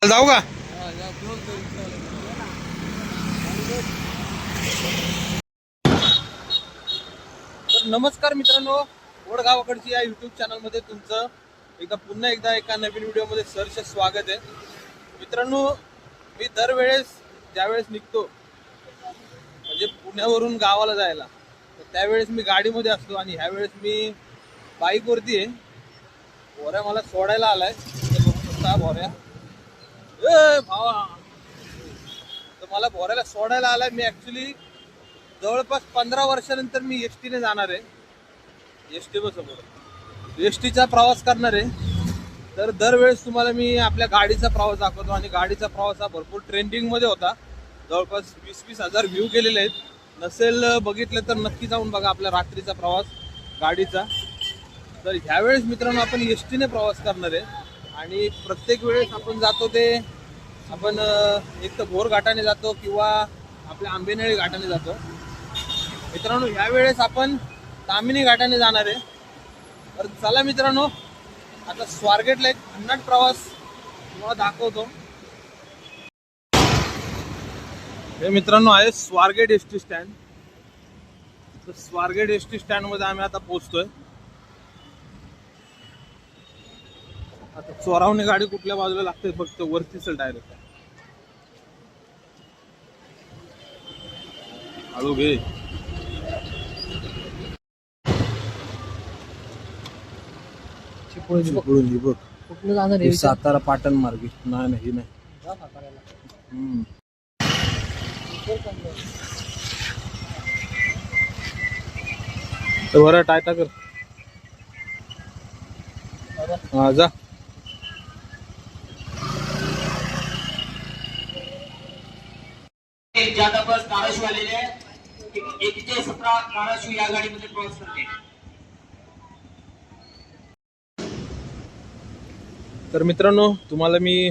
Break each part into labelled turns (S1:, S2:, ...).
S1: जाऊ का? तर नमस्कार मित्रांनो, वडगावाकडची या युट्यूब चॅनलमध्ये तुमचं पुन्हा एकदा एका नवीन व्हिडिओमध्ये सहर्ष स्वागत आहे. मित्रांनो, मी दरवेळेस ज्यावेळेस निघतो म्हणजे पुण्यावरून गावाला जायला, तर त्यावेळेस मी गाडीमध्ये असतो आणि ह्यावेळेस मी बाईकवरती आहे. भोऱ्या मला सोडायला आलाय. भोऱ्या भावा, तर मला भोऱ्याला सोडायला आलाय. मी ऍक्च्युली जवळपास 15 वर्षानंतर मी एसटीने जाणार आहे. एसटी बसवर एसटीचा प्रवास करणार आहे. तर दरवेळेस तुम्हाला मी आपल्या गाडीचा प्रवास दाखवतो आणि गाडीचा प्रवास हा भरपूर ट्रेंडिंगमध्ये होता. जवळपास 20-20 हजार व्ह्यू गेलेले आहेत. नसेल बघितलं तर नक्की जाऊन बघा आपला रात्रीचा प्रवास गाडीचा. तर ह्यावेळेस मित्रांनो आपण एसटीने प्रवास करणार आहे आणि प्रत्येक वेळेस आपण जातो ते आपण एक तर भोर घाटाने जातो किंवा आपल्या आंबेनळी घाटाने जातो. मित्रांनो, ह्यावेळेस आपण तामिनी घाटाने जाणार आहे. तर चला मित्रांनो, आता स्वारगेटला एक भन्नाट प्रवास तुम्हाला दाखवतो. हे मित्रांनो आहे स्वारगेट एसटी स्टँड. तर स्वारगेट एसटी स्टँड मध्ये आम्ही आता पोहोचतोय. आता चोरावणे गाडी कुठल्या बाजूला लागते फक्त वरतीच डायरेक्ट. हळू घे. चिपळूण बघ कुठलं जाणार आहे? सातारा पाटण मार्गे. नाही नाही. तर बरं टाटा कर. हा जा.
S2: ज्यादा बस धाराशिव आलेले आहे. 4117 धाराशिव या गाडीमध्ये प्रवास करते.
S1: तर मित्रांनो, तुम्हाला मी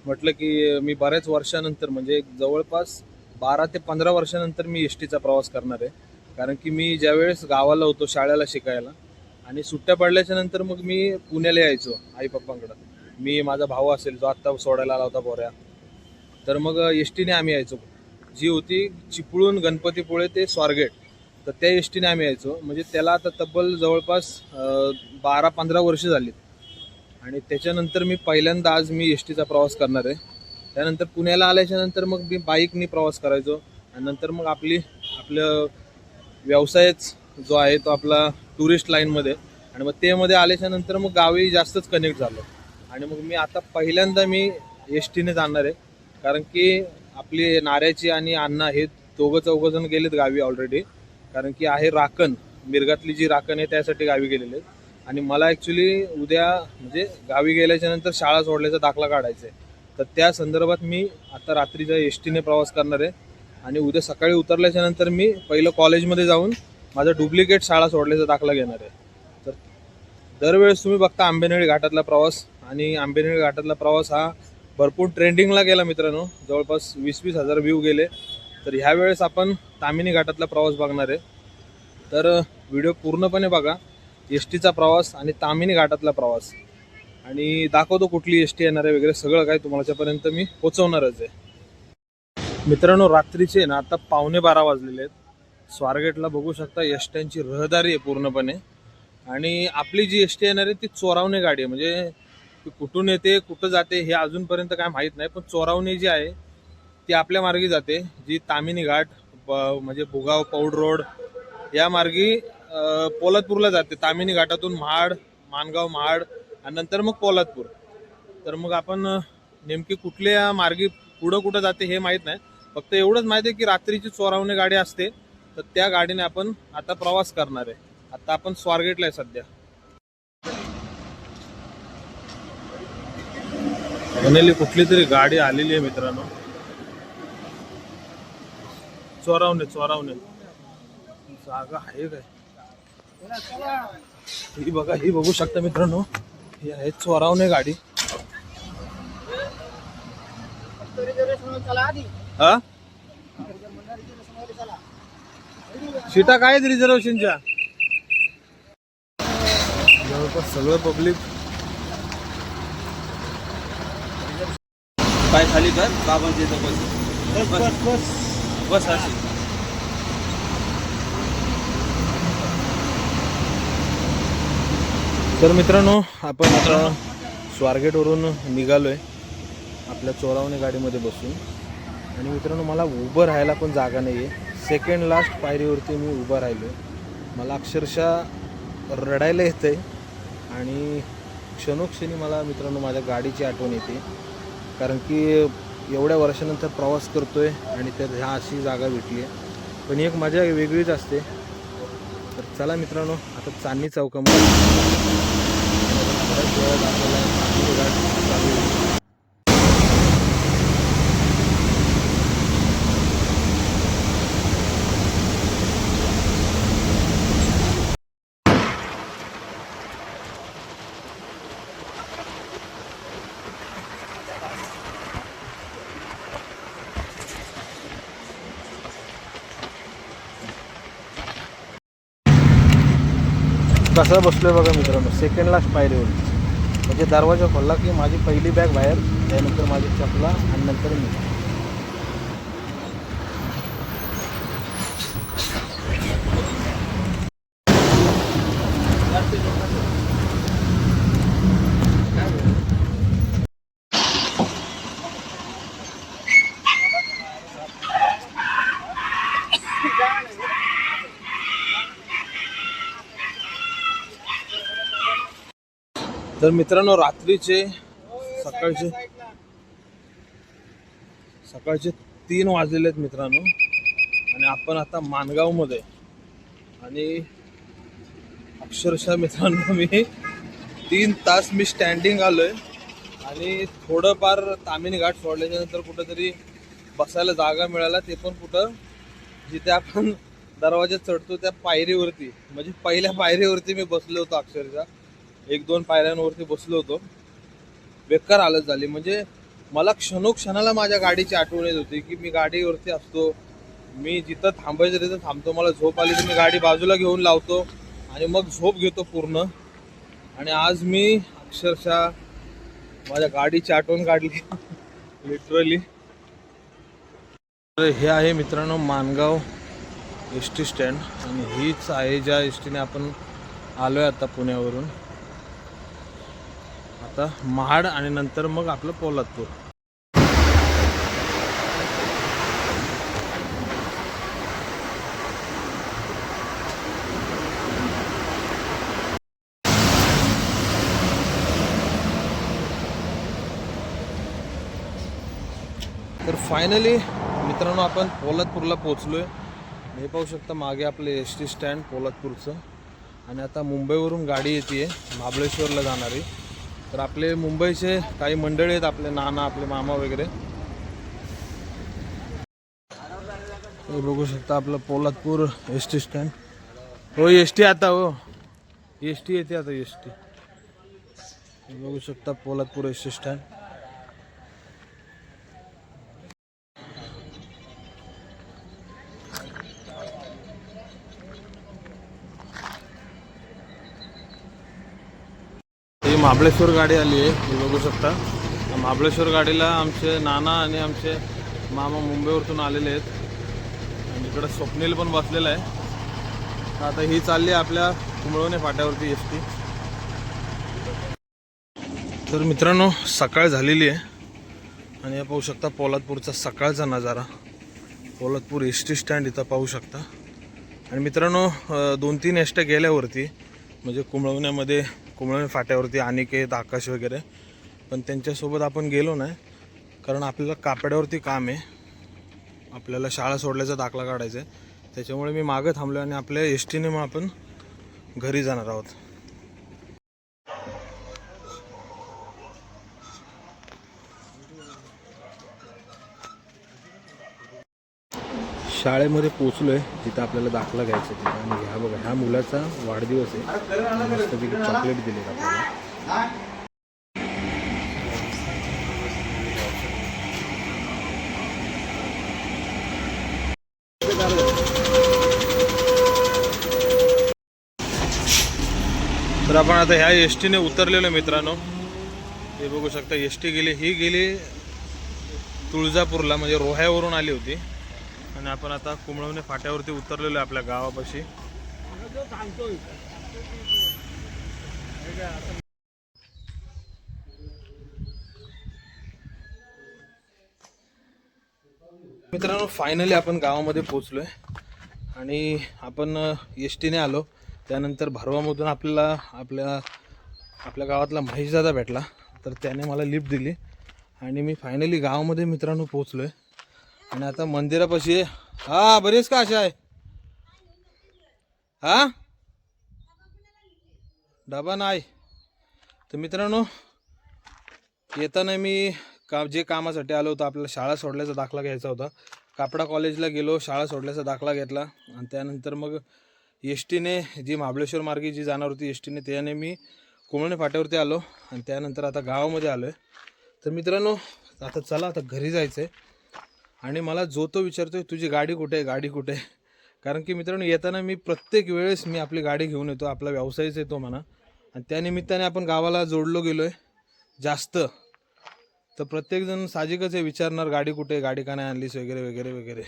S1: म्हटलं की मी बऱ्याच वर्षानंतर म्हणजे जवळपास 12 ते 15 वर्षानंतर मी एसटीचा प्रवास करणार आहे. कारण की मी ज्यावेळेस गावाला होतो शाळेला शिकायला आणि सुट्ट्या पडल्याच्या नंतर मग मी पुण्याला यायचो आई पप्पांकडं. मी, माझा भाऊ असेल जो आत्ता सोडायला आला होता भोऱ्या, तर मग एसटीने आम्ही यायचो. जी होती चिपळूण गणपतीपुळे ते स्वारगेट, तर त्या एसटीने आम्ही यायचो. म्हणजे त्याला आता तब्बल जवळपास 12-15 वर्ष झाली. आणि त्याच्यानंतर मी पहिल्यांदा आज मी एसटीचा प्रवास करणार आहे. त्यानंतर पुण्याला आल्याच्या नंतर मग मी बाईकनी प्रवास करायचो आणि नंतर मग आपलं व्यवसायच जो आहे तो आपला टुरिस्ट लाईनमध्ये. आणि मग ते मध्ये आल्याच्या नंतर मग गावी जास्तच कनेक्ट झालो. आणि मग मी आता पहिल्यांदा मी एसटीने जाणार आहे. कारण की आपली नाऱ्याची आणि अण्णा हे चौघजण गेलेत गावी ऑलरेडी. कारण की आहे राखण, मिरगातली जी राखण आहे त्यासाठी गावी गेलेले आहेत. आणि मला ॲक्च्युली उद्या म्हणजे गावी गेल्याच्या नंतर शाळा सोडल्याचा दाखला काढायचा आहे. तर त्या संदर्भात मी आता रात्रीचा एसटीने प्रवास करणार आहे. आणि उद्या सकाळी उतरल्याच्या नंतर मी पहिलं कॉलेजमध्ये जाऊन माझा डुप्लिकेट शाळा सोडल्याचा दाखला घेणार आहे. तर दरवेळेस तुम्ही बघता आंबेनळी घाटातला प्रवास, आणि आंबेनळी घाटातला प्रवास हा भरपूर ट्रेंडिंगला गेला मित्रांनो. जवळपास 20-20 हजार व्ह्यू गेले. तर ह्यावेळेस आपण तामिनी घाटातला प्रवास बघणार आहे. तर व्हिडिओ पूर्णपणे बघा. एसटीचा प्रवास आणि तामिनी घाटातला प्रवास, आणि दाखवतो कुठली एसटी येणार आहे वगैरे सगळं काय तुम्हाच्यापर्यंत मी पोचवणारच आहे. मित्रांनो, रात्रीचे ना आता 11:15 वाजलेले आहेत. स्वारगेटला बघू शकता एसट्यांची रहदारी आहे पूर्णपणे. आणि आपली जी एसटी येणार आहे ती चोरावणे गाडी आहे. म्हणजे ती कुठून येते कुठं जाते हे अजूनपर्यंत काय माहीत नाही, पण चोरावणे जी आहे ती आपल्या मार्गी जाते. जी तामिनी घाट म्हणजे भुगाव पौड रोड या मार्गी पोलादपूरला जाते. तामिनी घाटातून महाड, माणगाव, महाड आणि नंतर मग पोलादपूर. तर मग आपण नेमकी कुठल्या मार्गी पुढं कुठं जाते हे माहीत नाही. फक्त एवढंच माहिती आहे की रात्रीची चोरावणे गाडी असते. तर त्या गाडीने आपण आता प्रवास करणार आहे. आता आपण स्वारगेटला आहे सध्या. फायनली कुठली तरी गाडी आलेली आहे मित्रांनो. चोरावणे जागा आहे काय? ही बघा, ही बघू शकता मित्रांनो, ही आहे चोरावणे गाडी. हा, सीटा काय आहेत रिझर्वेशनच्या? जवळपास सगळं पब्लिक
S3: पाय खाली कर बाबांच्या इथं बस बस बस बस अशी.
S1: तर मित्रांनो आपण आता स्वारगेटवरून निघालो आहे आपल्या चोरावणे गाडीमध्ये बसून. आणि मित्रांनो मला उभं राहायला पण जागा नाही आहे. सेकंड लास्ट पायरीवरती मी उभं राहिलो आहे. मला अक्षरशः रडायला येतं आहे आणि क्षणोक्षणी मला मित्रांनो माझ्या गाडीची आठवण येते. कारण की एवढ्या वर्षानंतर प्रवास करतो आहे आणि त्यात ह्या अशी जागा भेटली आहे. पण एक मजा वेगळीच असते. तर चला मित्रांनो आता चांदणी चौकामध्ये कसा बसलोय बघा मित्रांनो सेकंड लास्ट पायरीवर. म्हणजे दरवाजा खोलला की माझी पहिली बॅग बाहेर, त्यानंतर माझी चपला आणि नंतर मी. तर मित्रांनो रात्रीचे सकाळचे 3 वाजलेले आहेत मित्रांनो. आणि आपण आता माणगावमध्ये आणि अक्षरशः मित्रांनो मी 3 तास मी स्टँडिंग आलोय आणि थोडंफार तामिनी घाट सोडल्याच्या नंतर कुठंतरी बसायला जागा मिळाला, ते पण कुठं जिथे आपण दरवाज्यात चढतो त्या पायरीवरती. म्हणजे पहिल्या पायरीवरती मी बसलो होतो. अक्षरशः 1-2 पायऱ्यांवरती बसलो होतो. बेकार हालत झाली. म्हणजे मला क्षणोक्षणाला माझ्या गाडीची आठवण येत होती की मी गाडीवरती असतो, मी जिथं थांबायचं तिथं थांबतो, मला झोप आली तर मी गाडी बाजूला घेऊन लावतो आणि मग झोप घेतो पूर्ण. आणि आज मी अक्षरशः माझ्या गाडीची आठवण काढली लिटरली. तर हे आहे मित्रांनो माणगाव एस टी स्टँड आणि हीच आहे ज्या एस टीने आपण आलो आहे आता पुण्यावरून. आता महाड आणि नंतर मग आपलं पोलादपूर. तर फायनली मित्रांनो आपण पोलादपूरला पोचलोय. हे पाहू शकता मागे आपले एस टी स्टँड पोलादपूरचं. आणि आता मुंबईवरून गाडी येते महाबळेश्वरला जाणारी. तर आपले मुंबईचे काही मंडळी आहेत, आपले नाना, आपले मामा वगैरे. हे बघू शकता आपलं पोलादपूर एस टी स्टँड. हो एस टी आता, हो एस टी येते आता एस टी. बघू शकता पोलादपूर एस टी स्टँड. ही महाबळेश्वर गाडी आली आहे, हे बघू शकता. महाबळेश्वर गाडीला आमचे नाना आणि आमचे मामा मुंबईवरतून आलेले आहेत. आणि इकडं स्वप्नील पण बसलेला आहे. आता ही चालली आपल्या कुंभळवणे फाट्यावरती एस टी. तर मित्रांनो सकाळ झालेली आहे आणि हे पाहू शकता पोलादपूरचा सकाळचा नजारा. पोलादपूर एस टी स्टँड इथं पाहू शकता. आणि मित्रांनो 2-3 एस टी गेल्यावरती म्हणजे कुंभळवण्यामध्ये कुंभळवणे फाट्यावरती अनिकेत, आकाश वगैरे, पण त्यांच्यासोबत आपण गेलो नाही कारण आपल्याला कापड्यावरती काम आहे. आपल्याला शाळा सोडल्याचा दाखला काढायचा आहे, त्याच्यामुळे मी मागं थांबलो आणि आपल्या एस टीने मग आपण घरी जाणार आहोत. शाळेमध्ये पोचलोय जिथं आपल्याला दाखला घ्यायचा तिथं. आणि ह्या बघा ह्या मुलाचा वाढदिवस आहे, मस्तपैकी चॉकलेट दिले आपल्याला. तर आपण आता ह्या एस टीने उतरलेलो मित्रांनो. हे बघू शकता एस टी गेली, ही गेली तुळजापूरला म्हणजे रोह्यावरून आली होती आणि आपण आता कुंभळवणे फाट्यावरती उतरलेलो आहे आपल्या गावापाशी. मित्रांनो फायनली आपण गावामध्ये पोहोचलोय आणि आपण एस टीने आलो. त्यानंतर भारवामधून आपल्याला आपल्या गावातला महेशदादा भेटला, तर त्याने मला लिफ्ट दिली आणि मी फायनली गावामध्ये मित्रांनो पोहोचलोय. आणि आता मंदिरापाशी आहे. हा बरेच का अशा आहे हा डबा नाही. तर मित्रांनो येताना मी जे कामासाठी आलो होतो, आपल्याला शाळा सोडल्याचा दाखला घ्यायचा होता. कापडा कॉलेजला गेलो, शाळा सोडल्याचा दाखला घेतला आणि त्यानंतर मग एस टीने जी महाबळेश्वर मार्गे जी जाणार होती एस टीने, त्याने मी कुंभळवणे फाट्यावरती आलो आणि त्यानंतर आता गावामध्ये आलो आहे. तर मित्रांनो आता चला आता घरी जायचं आहे. आणि मला जो तो विचारतोय तुझी गाडी कुठे आहे, गाडी कुठे आहे. कारण की मित्रांनो येताना मी प्रत्येक वेळेस मी आपली गाडी घेऊन येतो, आपला व्यवसायच येतो म्हणा. आणि त्यानिमित्ताने आपण गावाला जोडलो गेलो आहे जास्त. तर प्रत्येकजण साहजिकच आहे विचारणार गाडी कुठे, गाडी का नाही आणलीस वगैरे वगैरे वगैरे.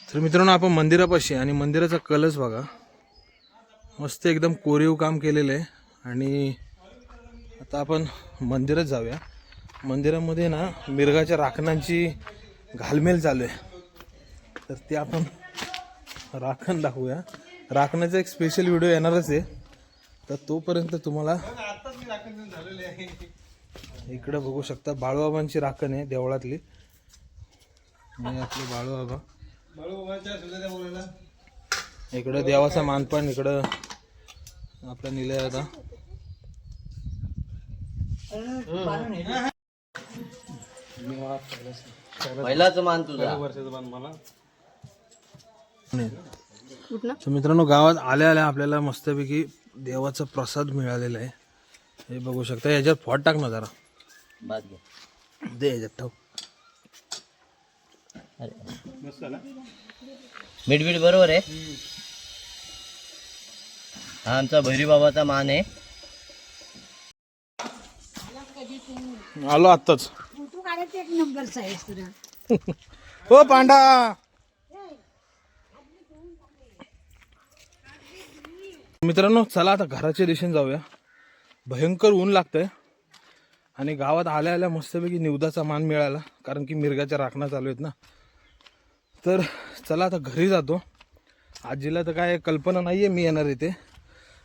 S1: तर मित्रांनो आपण मंदिरापाशी आणि मंदिराचा कलश बघा, मस्त एकदम कोरीव काम केलेलं आहे. आणि आता आपण मंदिरात जाऊया. मंदिरामध्ये ना मिरगाच्या राखणांची घालमेल चालू आहे, तर ते आपण राखण दाखवूया. राखणाचा एक स्पेशल व्हिडिओ येणारच आहे, तर तोपर्यंत तुम्हाला इकडे बघू शकता बाळूबाबांची राखण आहे देवळातली. आपले बाळूबाबा इकडं देवाचा मानपान, इकडं आपला निलय आता.
S3: पहिलाच मान तुझा.
S1: तर मित्रांनो गावात आल्या आल्या आपल्याला मस्तपैकी देवाचा प्रसाद मिळालेला आहे. हे बघू शकता. याच्यात फॉट टाक ना जरा,
S3: बाद घे.
S1: दे याच्यात ठेव.
S3: मीठ बीठ बरोबर आहे. हा आमचा भैरी बाबाचा मान आहे.
S1: आलो आत्ताच.
S4: तू काढत एक नंबरचा आहेस तुला.
S1: हो पांडा. मित्रांनो चला आता घराच्या दिशेने जाऊया. भयंकर ऊन लागतंय आणि गावात आल्या आल्या मस्तपैकी निवदाचा मान मिळाला, कारण की मिरगाच्या राखणा चालू आहेत ना. तर चला आता घरी जातो. आजीला तर काय कल्पना नाही आहे मी येणार आहे ते,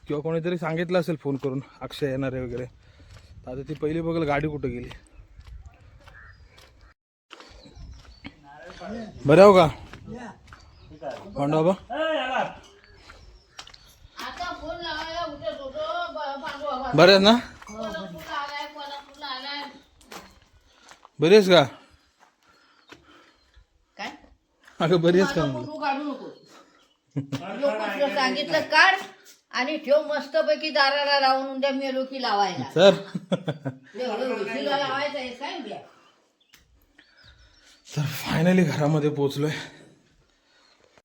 S1: किंवा कोणीतरी सांगितलं असेल फोन करून अक्षय येणार आहे वगैरे. तर आता ती पहिली बघल गाडी कुठं गेली. बरं हो का पांडा बाबा. बरे आहेत ना, बरी आहेस का?
S5: काय
S1: अगं बरी आहेस का?
S5: तू काढू नको. सांगितलं काढ आणि ठेव मस्त पैकी दाराला लावून उद्या मेलो की लावायला.
S1: सर
S5: लावायचं आहे काय उद्या.
S1: तर फायनली घरामध्ये पोहोचलोय.